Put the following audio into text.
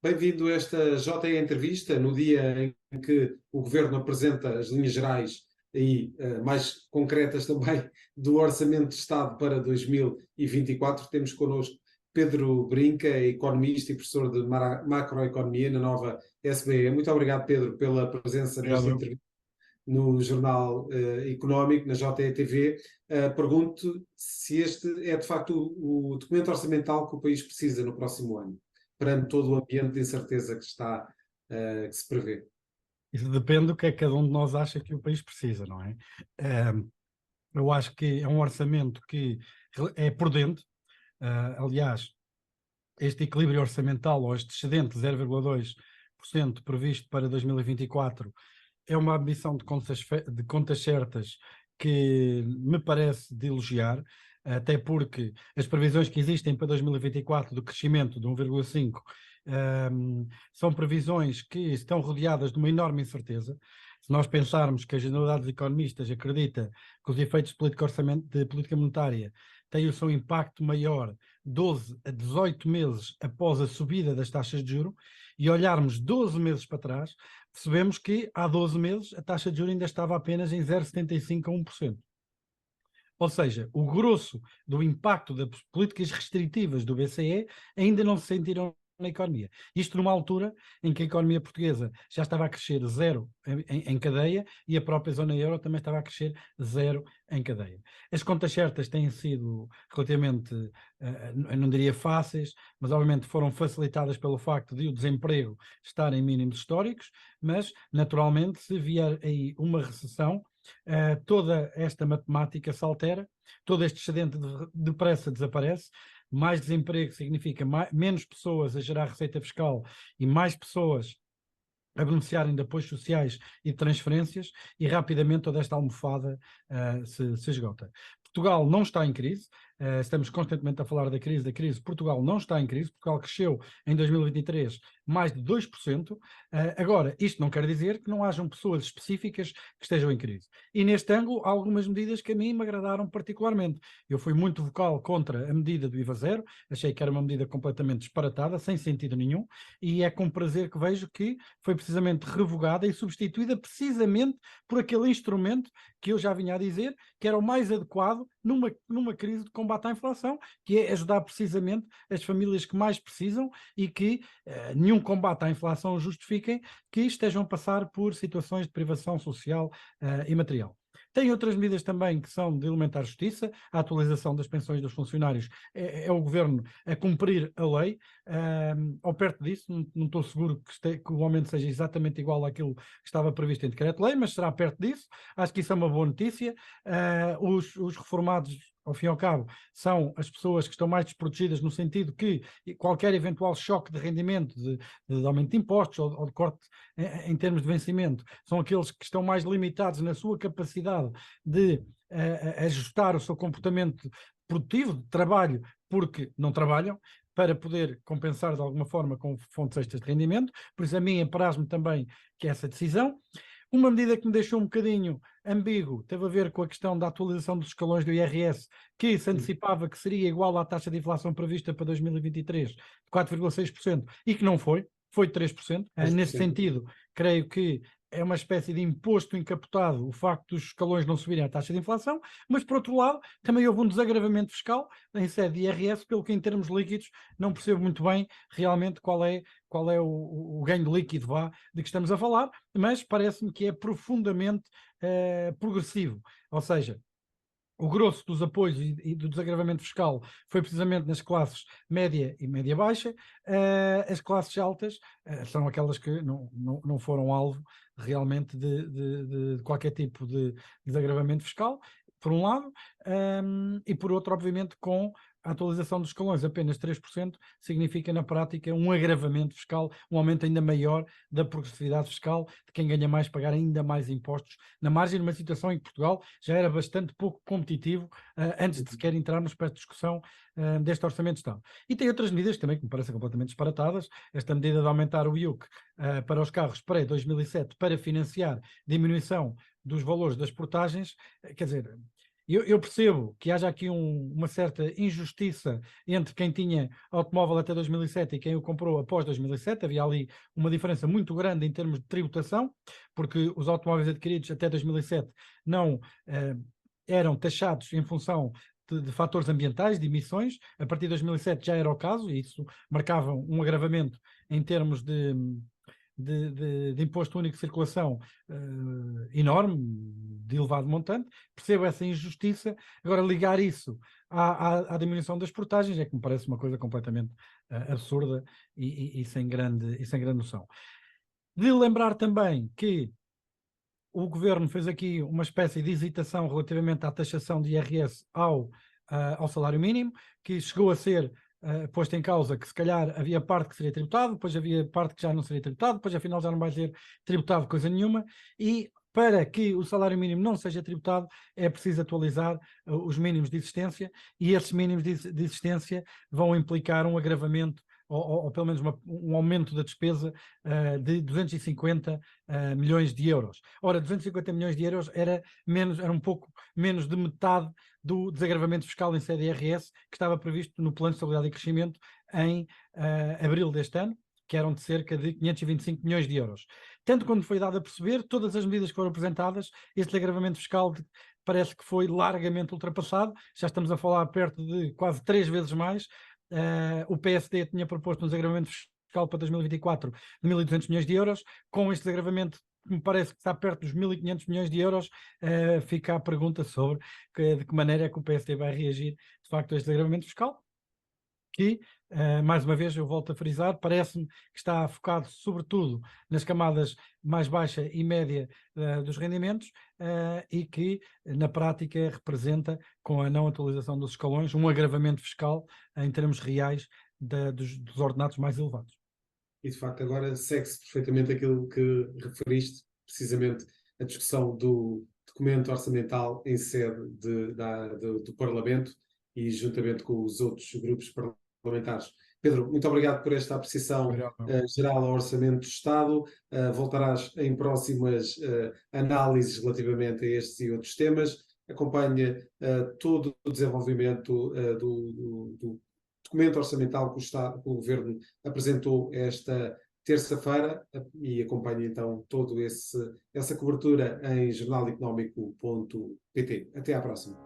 Bem-vindo a esta JE Entrevista, no dia em que o Governo apresenta as linhas gerais e mais concretas também do Orçamento de Estado para 2024. Temos connosco Pedro Brinca, economista e professor de macroeconomia na Nova SBE. Muito obrigado, Pedro, pela presença nesta Obrigado. entrevista no Jornal Económico, na JETV. Pergunto se este é de facto o documento orçamental que o país precisa no próximo ano, perante todo o ambiente de incerteza que se prevê. Isso depende do que é que cada um de nós acha que o país precisa, não é? Eu acho que é um orçamento que é prudente. Aliás, este equilíbrio orçamental, ou este excedente de 0,2% previsto para 2024, é uma ambição de contas certas que me parece de elogiar, até porque as previsões que existem para 2024 do crescimento de 1,5 são previsões que estão rodeadas de uma enorme incerteza. Se nós pensarmos que a generalidade dos economistas acredita que os efeitos de política monetária têm o seu impacto maior 12 a 18 meses após a subida das taxas de juros, e olharmos 12 meses para trás, percebemos que há 12 meses a taxa de juros ainda estava apenas em 0,75 a 1%. Ou seja, o grosso do impacto das políticas restritivas do BCE ainda não se sentiram na economia. Isto numa altura em que a economia portuguesa já estava a crescer zero em cadeia e a própria zona euro também estava a crescer zero em cadeia. As contas certas têm sido relativamente, eu não diria fáceis, mas obviamente foram facilitadas pelo facto de o desemprego estar em mínimos históricos, mas naturalmente se vier aí uma recessão, toda esta matemática se altera, todo este excedente depressa desaparece. Mais desemprego significa menos pessoas a gerar receita fiscal e mais pessoas a beneficiarem de apoios sociais e de transferências, e rapidamente toda esta almofada se esgota. Portugal não está em crise, estamos constantemente a falar da crise. Portugal não está em crise. Portugal cresceu em 2023 mais de 2%. Agora, isto não quer dizer que não hajam pessoas específicas que estejam em crise. E neste ângulo, há algumas medidas que a mim me agradaram particularmente. Eu fui muito vocal contra a medida do IVA zero, achei que era uma medida completamente disparatada, sem sentido nenhum, e é com prazer que vejo que foi precisamente revogada e substituída precisamente por aquele instrumento que eu já vinha a dizer que era o mais adequado numa crise de combate à inflação, que é ajudar precisamente as famílias que mais precisam e que nenhum combate à inflação justifiquem que estejam a passar por situações de privação social e material. Tem outras medidas também que são de elementar justiça. A atualização das pensões dos funcionários é o governo a cumprir a lei. Ou perto disso, não estou seguro que o aumento seja exatamente igual àquilo que estava previsto em decreto-lei, mas será perto disso. Acho que isso é uma boa notícia. Os reformados, ao fim e ao cabo, são as pessoas que estão mais desprotegidas, no sentido que qualquer eventual choque de rendimento, de aumento de impostos ou de corte em termos de vencimento, são aqueles que estão mais limitados na sua capacidade de ajustar o seu comportamento produtivo, de trabalho, porque não trabalham, para poder compensar de alguma forma com fontes extras de rendimento. Por isso a mim apraz-me também que essa decisão. Uma medida que me deixou um bocadinho ambíguo teve a ver com a questão da atualização dos escalões do IRS, que se antecipava que seria igual à taxa de inflação prevista para 2023, de 4,6%, e que não foi, foi de 3%. Nesse 10%. sentido, creio que é uma espécie de imposto encapotado o facto dos escalões não subirem a taxa de inflação, mas por outro lado também houve um desagravamento fiscal em sede de IRS, pelo que em termos líquidos não percebo muito bem realmente qual é o ganho líquido de que estamos a falar, mas parece-me que é profundamente progressivo, ou seja, o grosso dos apoios e do desagravamento fiscal foi precisamente nas classes média e média-baixa. As classes altas são aquelas que não foram alvo realmente de qualquer tipo de desagravamento fiscal, por um lado, e por outro, obviamente, com a atualização dos escalões apenas 3%, significa na prática um agravamento fiscal, um aumento ainda maior da progressividade fiscal, de quem ganha mais pagar ainda mais impostos, na margem de uma situação em que Portugal já era bastante pouco competitivo antes de sequer entrarmos para a discussão deste Orçamento de Estado. E tem outras medidas também que me parecem completamente disparatadas. Esta medida de aumentar o IUC para os carros pré-2007 para financiar diminuição dos valores das portagens, quer dizer, Eu percebo que haja aqui uma certa injustiça entre quem tinha automóvel até 2007 e quem o comprou após 2007. Havia ali uma diferença muito grande em termos de tributação, porque os automóveis adquiridos até 2007 não eram taxados em função de fatores ambientais, de emissões. A partir de 2007 já era o caso, e isso marcava um agravamento em termos de imposto único de circulação enorme, de elevado montante. Percebo essa injustiça. Agora, ligar isso à diminuição das portagens é que me parece uma coisa completamente absurda e sem grande noção. De lembrar também que o Governo fez aqui uma espécie de hesitação relativamente à taxação de IRS ao salário mínimo, que chegou a ser posto em causa que se calhar havia parte que seria tributado, depois havia parte que já não seria tributado, depois afinal já não vai ser tributado coisa nenhuma, e para que o salário mínimo não seja tributado é preciso atualizar os mínimos de existência, e esses mínimos de existência vão implicar um agravamento ou pelo menos um aumento da despesa de 250 milhões de euros. Ora, 250 milhões de euros era um pouco menos de metade do desagravamento fiscal em CDRS que estava previsto no Plano de Estabilidade e Crescimento em abril deste ano, que eram de cerca de 525 milhões de euros. Tanto quando foi dado a perceber, todas as medidas que foram apresentadas, este desagravamento fiscal parece que foi largamente ultrapassado. Já estamos a falar perto de quase 3 vezes mais. O PSD tinha proposto um desagravamento fiscal para 2024 de 1.200 milhões de euros. Com este desagravamento, que me parece que está perto dos 1.500 milhões de euros, fica a pergunta sobre de que maneira é que o PSD vai reagir, de facto, a este desagravamento fiscal, que, mais uma vez, eu volto a frisar, parece-me que está focado sobretudo nas camadas mais baixa e média dos rendimentos e que, na prática, representa, com a não atualização dos escalões, um agravamento fiscal em termos reais dos ordenados mais elevados. E, de facto, agora segue-se perfeitamente aquilo que referiste, precisamente a discussão do documento orçamental em sede do Parlamento e juntamente com os outros grupos parlamentares. Pedro, muito obrigado por esta apreciação geral ao Orçamento do Estado. Voltarás em próximas análises relativamente a estes e outros temas. Acompanha todo o desenvolvimento do documento orçamental que o Governo apresentou esta terça-feira e acompanhe então toda essa cobertura em jornaleconómico.pt. Até à próxima.